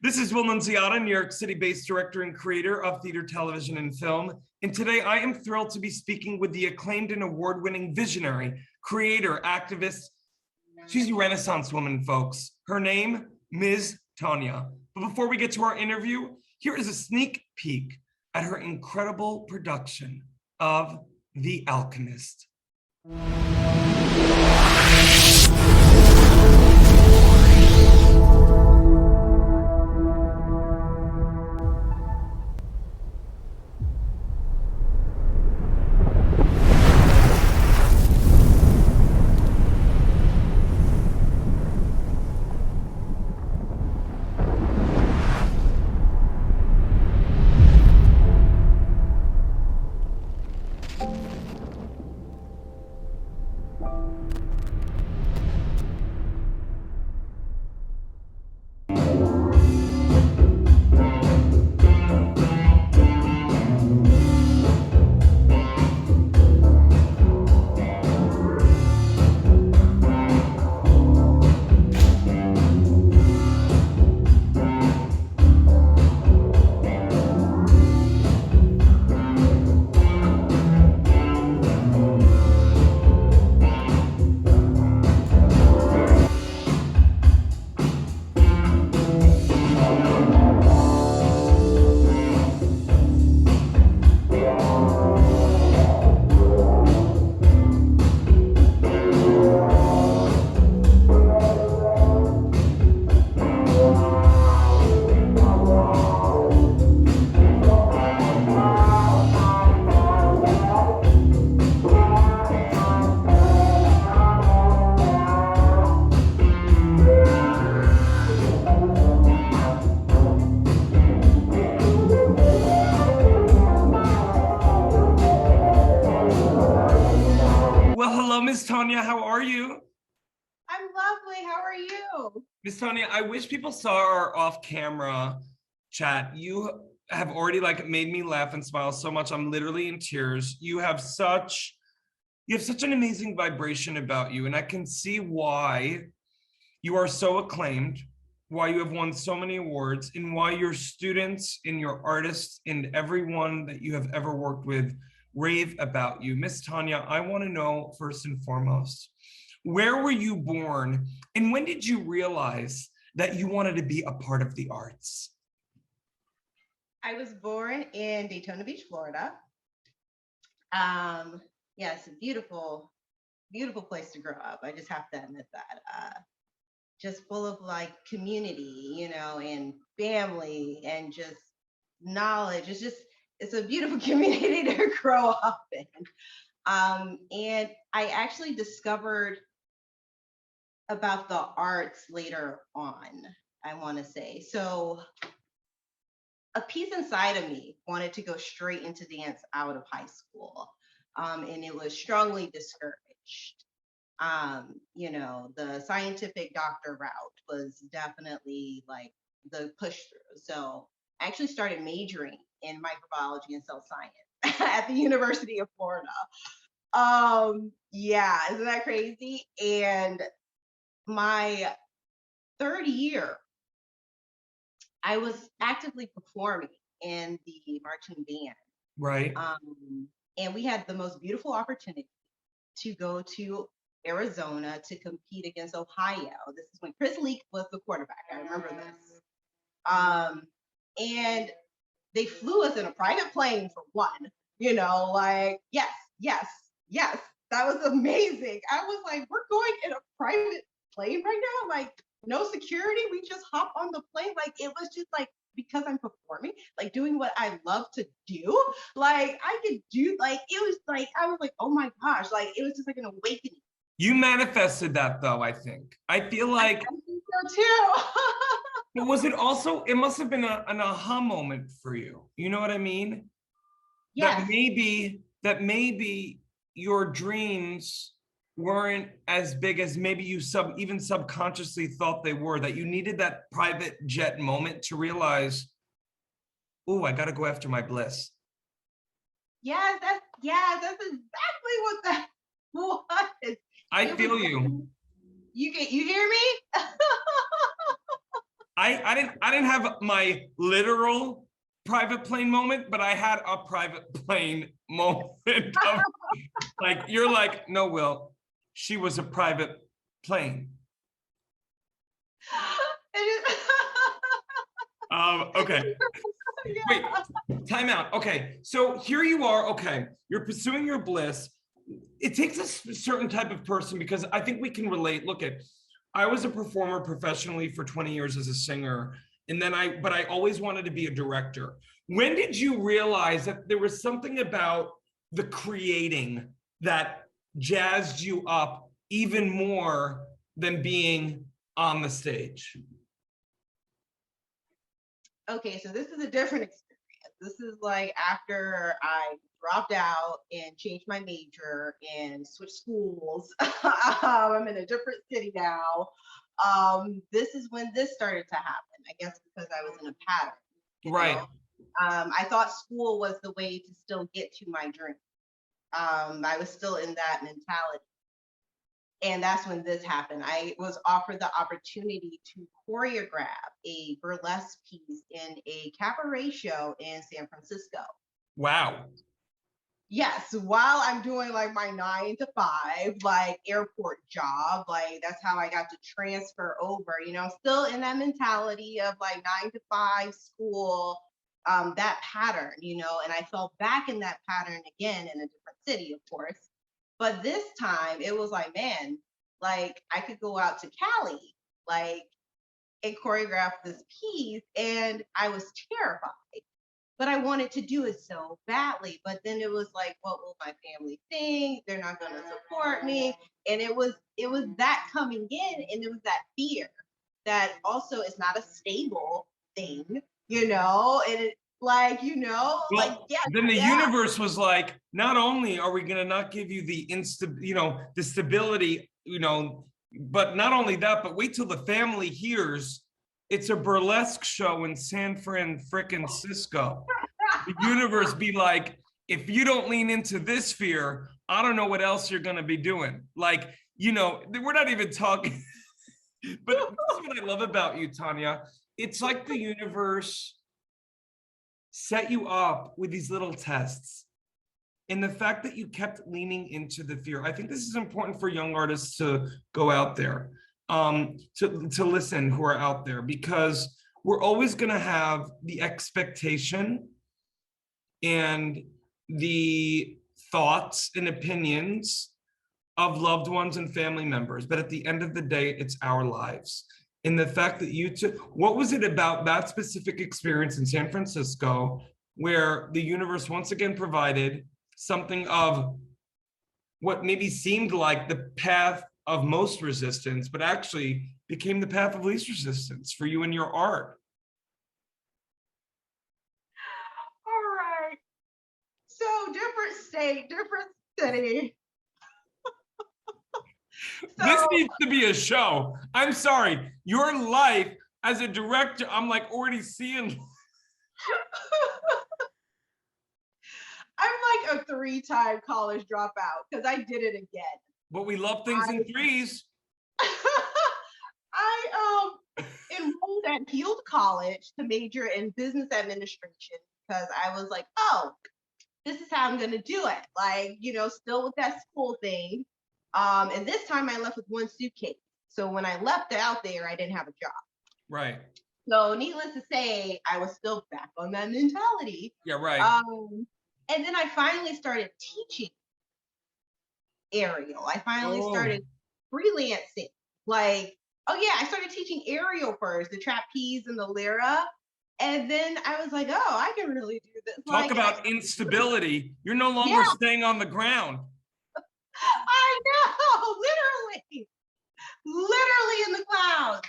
This is Will Nunziata, New York City-based director and creator of theater, television, and film. And today I am thrilled to be speaking with the acclaimed and award-winning visionary, creator, activist. She's a Renaissance woman, folks. Her name, Ms. TONYA. But before we get to our interview, here is a sneak peek at her incredible production of The Alchemist. Miss TONYA, how are you? I'm lovely. How are you? Miss TONYA, I wish people saw our off-camera chat. You have already made me laugh and smile so much. I'm literally in tears. You have such an amazing vibration about you, and I can see why you are so acclaimed, why you have won so many awards, and why your students and your artists and everyone that you have ever worked with rave about you. Miss TONYA, I want to know first and foremost, where were you born and when did you realize that you wanted to be a part of the arts? I was born in Daytona Beach, Florida. Yes, a beautiful, beautiful place to grow up. I just have to admit that. Just full of community, and family and just knowledge. It's a beautiful community to grow up in. And I actually discovered about the arts later on, I want to say. So a piece inside of me wanted to go straight into dance out of high school. And it was strongly discouraged. The scientific doctor route was definitely the push through. So I actually started majoring in microbiology and cell science at the University of Florida. Yeah, isn't that crazy? And my third year, I was actively performing in the marching band. Right. And we had the most beautiful opportunity to go to Arizona to compete against Ohio. This is when Chris Leak was the quarterback. I remember this. And they flew us in a private plane for one, yes, that was amazing. I was like, we're going in a private plane right now, no security, we just hop on the plane. It was just because I'm performing, doing what I love to do, I could do, it was I was like, oh my gosh, it was just an awakening. You manifested that though, I think. I feel like I think so too. But was it also, it must have been an aha moment for you. You know what I mean? Yes. That maybe your dreams weren't as big as maybe you even subconsciously thought they were, that you needed that private jet moment to realize, oh, I got to go after my bliss. Yes, that's exactly what that was. I feel you. You hear me? I didn't have my literal private plane moment, but I had a private plane moment of, like, you're like, no, Will, she was a private plane. Okay. Wait, time out. Okay, so here you are. Okay, you're pursuing your bliss. It takes a certain type of person, because I think we can relate. Look at, I was a performer professionally for 20 years as a singer, and then but I always wanted to be a director. When did you realize that there was something about the creating that jazzed you up even more than being on the stage? Okay, so this is a different experience. This is like after I dropped out and changed my major and switched schools. I'm in a different city now. This is when this started to happen, I guess, because I was in a pattern. Right. I thought school was the way to still get to my dream. I was still in that mentality. And that's when this happened. I was offered the opportunity to choreograph a burlesque piece in a cabaret show in San Francisco. Wow. Yes, while I'm doing like my 9 to 5, like airport job, like that's how I got to transfer over, still in that mentality of like 9 to 5 school, that pattern, and I fell back in that pattern again in a different city, of course. But this time it was like, man, like I could go out to Cali, like, and choreograph this piece. And I was terrified, but I wanted to do it so badly. But then it was like, what will my family think? They're not going to support me. And it was that coming in, and it was that fear that also is not a stable thing, and it, like, Well, like, yeah. then the universe was like, not only are we going to not give you the the stability, but not only that, but wait till the family hears it's a burlesque show in San Francisco. The universe be like, if you don't lean into this fear, I don't know what else you're going to be doing. Like, we're not even talking. But this is what I love about you, Tonya. It's like the universe set you up with these little tests. And the fact that you kept leaning into the fear, I think this is important for young artists to go out there, to listen, who are out there, because we're always going to have the expectation and the thoughts and opinions of loved ones and family members. But at the end of the day, it's our lives. And the fact that you took, what was it about that specific experience in San Francisco where the universe once again provided something of what maybe seemed like the path of most resistance, but actually became the path of least resistance for you and your art? All right. So different state, different city. This needs to be a show. I'm sorry. Your life as a director, I'm like already seeing. I'm like a 3-time college dropout because I did it again. But we love things in threes. I enrolled at Field College to major in business administration because I was like, oh, this is how I'm going to do it. Like, still with that school thing. And this time I left with 1 suitcase. So when I left out there, I didn't have a job. Right. So needless to say, I was still back on that mentality. Yeah, right. And then I finally started teaching aerial. I finally started freelancing. Like, I started teaching aerial first, the trapeze and the lyra. And then I was like, oh, I can really do this. Talk about instability. You're no longer staying on the ground. I know, literally in the clouds.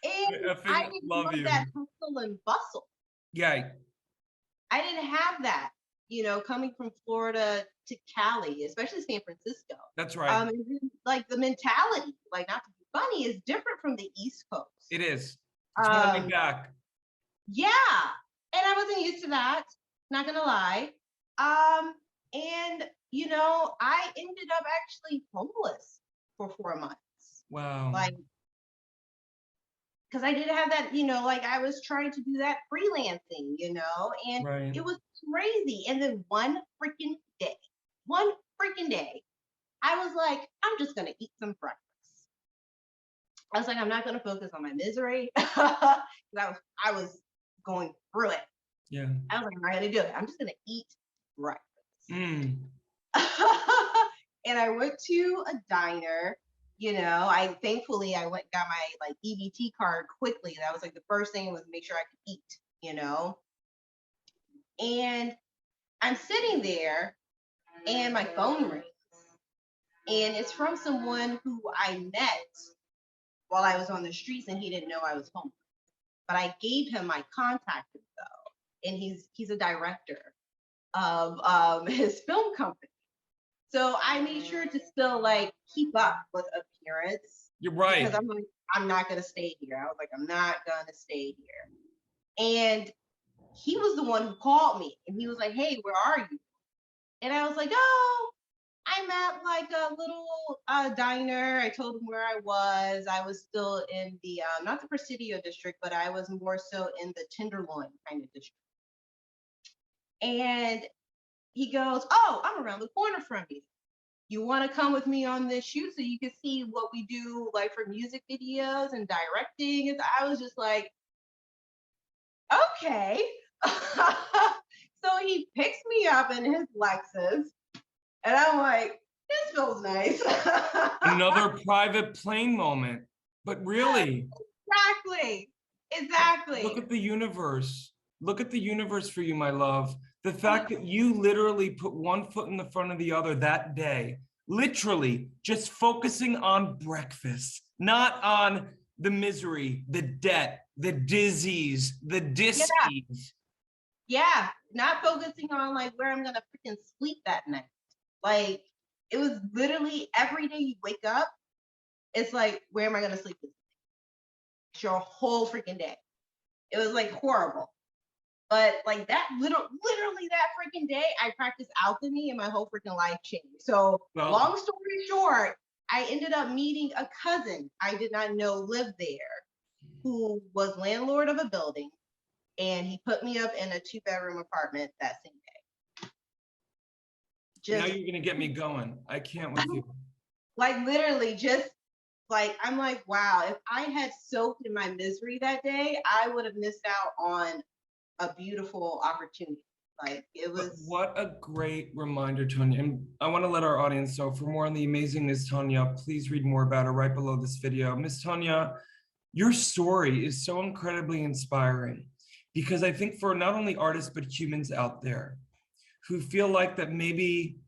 And I didn't love that hustle and bustle. Yeah. I didn't have that, coming from Florida to Cali, especially San Francisco. That's right. Like the mentality, like not to be funny, is different from the East Coast. It is. It's going back. Yeah. And I wasn't used to that, not gonna lie. And I ended up actually homeless for 4 months. Wow. Like, because I didn't have that, you know, like I was trying to do that freelancing, you know, and Right. it was crazy. And then one freaking day, I was like, I'm just gonna eat some breakfast. I was like, I'm not gonna focus on my misery. I was going through it. Yeah. I was like, I'm not gonna do it. I'm just gonna eat breakfast. Mm. And I went to a diner. You know, I thankfully I went and got my like EBT card quickly. That was like the first thing was make sure I could eat, you know. And I'm sitting there and my phone rings. And it's from someone who I met while I was on the streets and he didn't know I was homeless. But I gave him my contact info. And he's a director of his film company. So I made sure to still like keep up with appearance You're because right. I'm like, I'm not gonna stay here. I was like, I'm not gonna stay here. And he was the one who called me and he was like, hey, where are you? And I was like, oh, I'm at like a little diner. I told him where I was. I was still in the not the Presidio district, but I was more so in the Tenderloin kind of district. And he goes, oh, I'm around the corner from you. You want to come with me on this shoot so you can see what we do like for music videos and directing? And I was just like, okay. So he picks me up in his Lexus and I'm like, this feels nice. Another private plane moment. But really, look Exactly. at the universe. Look at the universe for you, my love. The fact that you literally put one foot in the front of the other that day, literally just focusing on breakfast, not on the misery, the debt, the disease, the Yeah. dis-ease. Yeah. Not focusing on like where I'm gonna freaking sleep that night. Like it was literally every day you wake up, it's like, where am I gonna sleep this night? It's your whole freaking day. It was like horrible. But like that literally that freaking day, I practiced alchemy and my whole freaking life changed. So Well, long story short, I ended up meeting a cousin I did not know lived there who was landlord of a building and he put me up in a 2-bedroom apartment that same day. now Just you're gonna get me going. I can't with you. like literally just like I'm like, wow, if I had soaked in my misery that day, I would have missed out on a beautiful opportunity. Like it But was. what a great reminder, Tonya. And I want to let our audience know for more on the amazing Miss Tonya, please read more about her right below this video. Miss Tonya, your story is so incredibly inspiring because I think for not only artists, but humans out there who feel like that maybe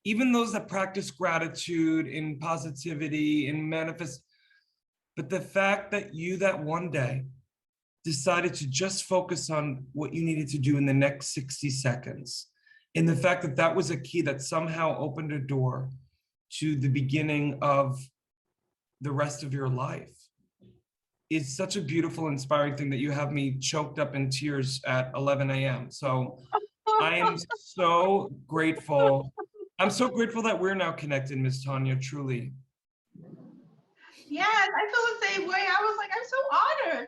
even those that practice gratitude and positivity and manifest, but the fact that you that one day decided to just focus on what you needed to do in the next 60 seconds. And the fact that that was a key that somehow opened a door to the beginning of the rest of your life is such a beautiful, inspiring thing that you have me choked up in tears at 11 a.m. So I am so grateful. I'm so grateful that we're now connected, Miss Tonya, truly. Yes, I feel the same way. I was like, I'm so honored.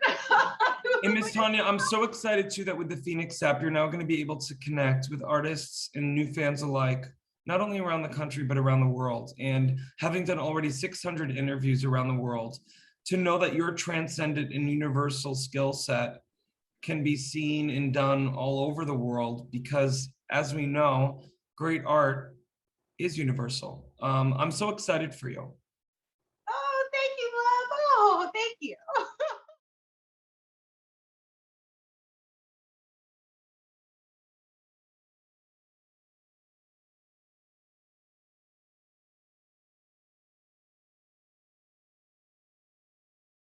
And Miss Tonya, I'm so excited too that with the FENIX app, you're now going to be able to connect with artists and new fans alike, not only around the country, but around the world. And having done already 600 interviews around the world, to know that your transcendent and universal skill set can be seen and done all over the world, because as we know, great art is universal. I'm so excited for you. Oh, thank you, love. Oh, thank you.